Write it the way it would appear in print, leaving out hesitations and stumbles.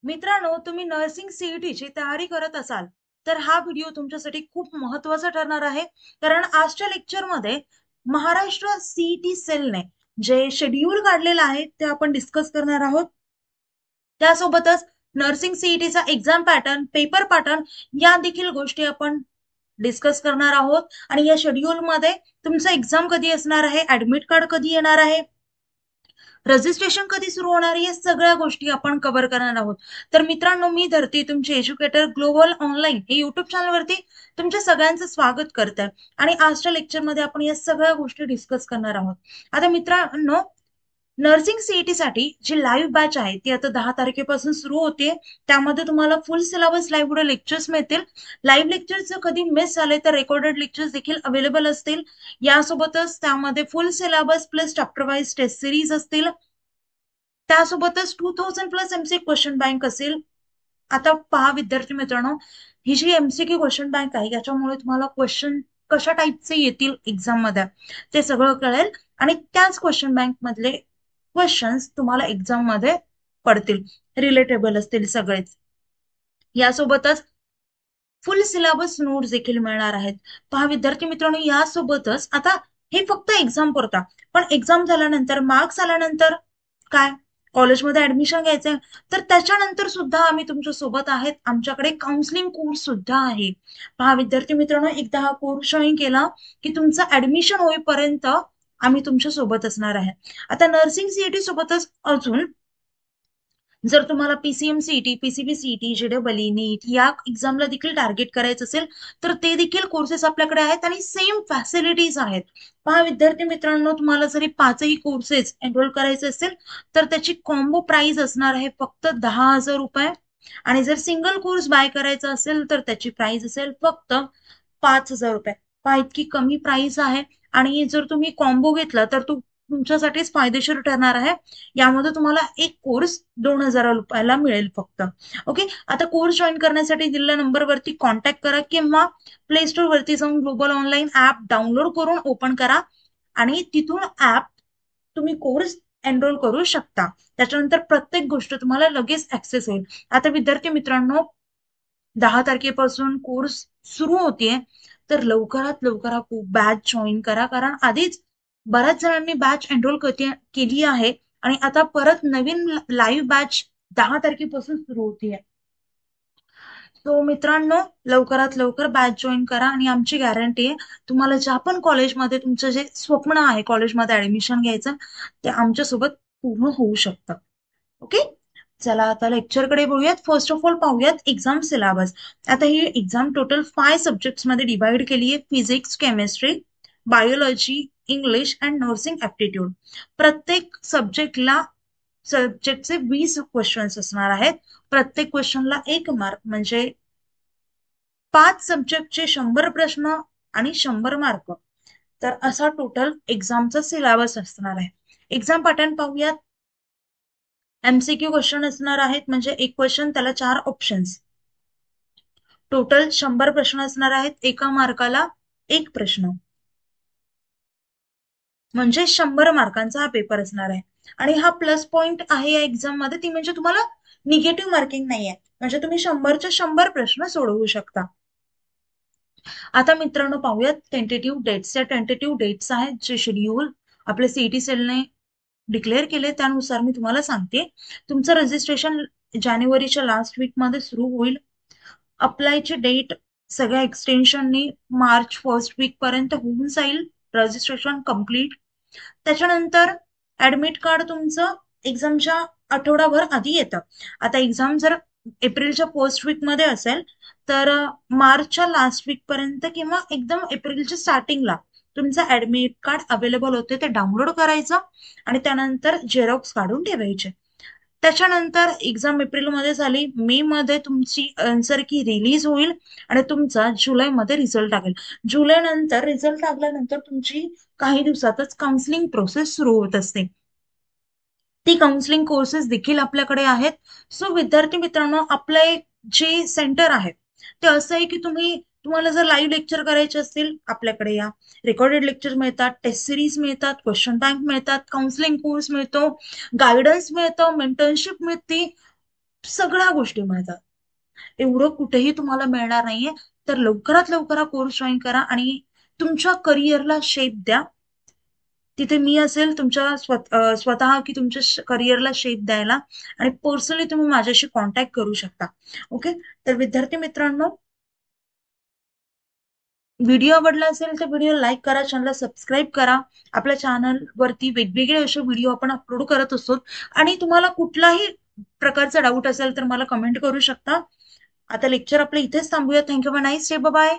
मित्रांनो, तुम्ही नर्सिंग सीईटीची तयारी करत असाल, तर हा व्हिडिओ तुमच्यासाठी खूप महत्त्वाचा ठरणार आहे. कारण आजच्या लेक्चरमध्ये महाराष्ट्र सीईटी सेलने जे शेड्यूल काढलेलं आहे ते आपण डिस्कस करणार आहोत. त्यासोबतच नर्सिंग सीईटीचा एक्झाम पॅटर्न, पेपर पॅटर्न या देखील गोष्टी आपण डिस्कस करणार आहोत. आणि या शेड्यूलमध्ये तुमचं एक्झाम कधी असणार आहे, ऍडमिट कार्ड कधी येणार आहे, रजिस्ट्रेशन कधी सुरू होणार आहे, या सगळ्या गोष्टी आपण कव्हर करणार आहोत. तर मित्रांनो, मी धरती तुमची एज्युकेटर ग्लोबल ऑनलाईन हे युट्यूब चॅनलवरती तुमच्या सगळ्यांचं स्वागत करते. आणि आजच्या लेक्चरमध्ये आपण या सगळ्या गोष्टी डिस्कस करणार आहोत. आता मित्रांनो, नर्सिंग सीईटी साठी जी लाईव्ह बॅच आहे ती आता 10 तारखेपासून सुरू होते. त्यामध्ये तुम्हाला full syllabus live video lectures मिळतील. लाईव्ह लेक्चर्स कधी मिस झाले तर रेकॉर्डेड लेक्चर्स देखील अवेलेबल असतील. यासोबतच त्यामध्ये full syllabus plus chapter wise test series असतील. त्यासोबतच 2000+ एमसीक्यू क्वेश्चन बँक असेल. आता पहा विद्यार्थी मित्रांनो, ही जी एमसीक्यू क्वेश्चन बँक आहे याच्यामुळे तुम्हाला क्वेश्चन कशा टाईपचे येतील एक्झाम मध्ये ते सगळं कळेल. आणि त्याच क्वेश्चन बँक मधले क्वेश्चन्स तुम्हाला एक्झाम मध्ये पडतील, रिलेटेबल असतील सगळेच. यासोबतच फुल सिलेबस नोट्स देखील मिळणार आहेत. पहा विद्यार्थी मित्रांनो, यासोबतच आता हे फक्त एक्झाम पुरता, पण एक्झाम झाल्यानंतर मार्क्स आल्यानंतर काय, कॉलेजमध्ये ऍडमिशन घ्यायचंय तर त्याच्यानंतर सुद्धा आम्ही तुमच्या सोबत आहेत. आमच्याकडे काउन्सिलिंग कोर्स सुद्धा आहे. पहा विद्यार्थी मित्रांनो, एकदा हा कोर्स जॉईन केला की तुमचं ऍडमिशन होईपर्यंत आम्ही तुमच्या सोबत असणार आहे. आता नर्सिंग सीईटी सोबतच अजून जर तुम्हाला पीसीएम सीईटी, पीसीबी सीईटी, जेडबलई, नीट या एक्झामला देखील टार्गेट करायचं असेल तर ते देखील कोर्सेस आपल्याकडे आहेत आणि सेम फॅसिलिटीज आहेत. पहा विद्यार्थी मित्रांनो, तुम्हाला जरी 5ही कोर्सेस एनरोल करायचे असेल तर त्याची कॉम्बो प्राइस असणार आहे फक्त 10,000 रुपये. आणि जर सिंगल कोर्स बाय करायचा असेल तर त्याची प्राइस असेल फक्त 5,000 रुपये. पहा इतकी कमी प्राइस आहे. आणि जर तुम्ही कॉम्बो घेतला तर तो तुमच्यासाठीच फायदेशीर ठरणार आहे. यामध्ये तुम्हाला एक कोर्स 2,000 रुपयाला मिळेल फक्त. ओके, आता कोर्स जॉईन करण्यासाठी दिलेल्या नंबरवरती कॉन्टॅक्ट करा किंवा प्ले स्टोर वरती जाऊन ग्लोबल ऑनलाईन ऍप डाउनलोड करून ओपन करा आणि तिथून ऍप तुम्ही कोर्स एनरोल करू शकता. त्याच्यानंतर प्रत्येक गोष्ट तुम्हाला लगेच ऍक्सेस होईल. आता विद्यार्थी मित्रांनो, 10 तारखेपासून कोर्स सुरू होतीये, तर लवकरात लवकर हा बॅच जॉईन करा. कारण आधीच बऱ्याच जणांनी बॅच एनरोल केली आहे आणि आता परत नवीन लाईव्ह बॅच 10 तारखेपासून सुरू होतीये. सो मित्रांनो, लवकरात लवकर बॅच जॉईन करा. आणि आमची गॅरंटी आहे, तुम्हाला ज्या पण कॉलेजमध्ये तुमचं जे स्वप्न आहे कॉलेजमध्ये ऍडमिशन घ्यायचं ते आमच्यासोबत पूर्ण होऊ शकतं. ओके, चला आता लेक्चरकडे बोलूयात. फर्स्ट ऑफ ऑल पाहूयात एक्झाम सिलेबस. आता ही एक्झाम टोटल 5 सब्जेक्ट्स मध्ये डिवाइड केली आहे: physics, chemistry, biology, English and nursing aptitude. प्रत्येक सब्जेक्टचे 20 क्वेश्चन्स असणार आहेत. प्रत्येक क्वेश्चनला 1 मार्क, म्हणजे 5 सब्जेक्टचे 100 प्रश्न आणि 100 मार्क. तर असा टोटल एक्झामचा सिलेबस असणार आहे. एक्झाम पॅटर्न पाहूयात. एमसीक्यू क्वेश्चन असणार आहेत, म्हणजे एक क्वेश्चन त्याला 4 ऑप्शन्स. टोटल 100 प्रश्न असणार आहेत. 1 मार्काला 1 प्रश्न, म्हणजे 100 मार्कांचा हा पेपर असणार आहे. आणि हा प्लस पॉइंट आहे या एक्झाम मध्ये, ती म्हणजे तुम्हाला निगेटिव्ह मार्किंग नाहीये, म्हणजे तुम्ही 100चे 100 प्रश्न सोडवू शकता. आता मित्रांनो पाहूयात टेंटेटिव्ह डेट्स. या टेंटेटिव्ह डेट्स आहेत जे शेड्यूल आपल्या सीईटी सेलने डिक्लेअर केले, त्यानुसार मी तुम्हाला सांगते. तुमचं रजिस्ट्रेशन जानेवारीच्या लास्ट वीक मध्ये सुरू होईल. अप्लायची डेट सगळ्या एक्सटेन्शननी मार्च फर्स्ट वीक पर्यंत होऊन जाईल रजिस्ट्रेशन कम्प्लीट. त्याच्यानंतर ऍडमिट कार्ड तुमचं एक्झामच्या आठवडाभर आधी येतं. आता एक्झाम जर एप्रिलच्या फर्स्ट वीक मध्ये असेल तर मार्चच्या लास्ट वीक पर्यंत किंवा एकदम एप्रिलच्या स्टार्टिंगला तुमचं ऍडमिट कार्ड अवेलेबल होते, ते डाउनलोड करायचं आणि त्यानंतर झेरॉक्स काढून ठेवायचे. त्याच्यानंतर एक्झाम एप्रिलमध्ये झाली, मे मध्ये तुमची आन्सर की रिलीज होईल आणि तुमचा जुलैमध्ये रिझल्ट लागेल. जुलै नंतर रिझल्ट लागल्यानंतर तुमची काही दिवसातच काउन्सिलिंग प्रोसेस सुरू होत असते. ती काउन्सिलिंग कोर्सेस देखील आपल्याकडे आहेत. सो विद्यार्थी मित्रांनो, आपलं जे सेंटर आहे ते असं आहे की तुम्हाला जर लाईव्ह लेक्चर करायचे असतील आपल्याकडे या. रेकॉर्डेड लेक्चर मिळतात, टेस्ट सिरीज मिळतात, क्वेश्चन बँक मिळतात, काउन्सिलिंग कोर्स मिळतो, गायडन्स मिळतं, मेंटरशिप मिळते, सगळ्या गोष्टी मिळतात. एवढं कुठेही तुम्हाला मिळणार नाहीये. तर लवकरात लवकर हा कोर्स जॉईन करा आणि तुमच्या करिअरला शेप द्या. तिथे मी असेल तुमच्या स्वतः की तुमच्या करिअरला शेप द्यायला, आणि पर्सनली तुम्ही माझ्याशी कॉन्टॅक्ट करू शकता. ओके. तर विद्यार्थी मित्रांनो, व्हिडिओ आवडला असेल तर व्हिडिओ लाईक करा, चॅनलला सबस्क्राईब करा. आपल्या चॅनलवरती वेगवेगळे असे व्हिडिओ आपण अपलोड करत असतो, आणि तुम्हाला कुठलाही प्रकारचा डाऊट असेल तर मला कमेंट करू शकता. आता लेक्चर आपलं इथेच थांबूया. थँक्यू. Nice day. बाय.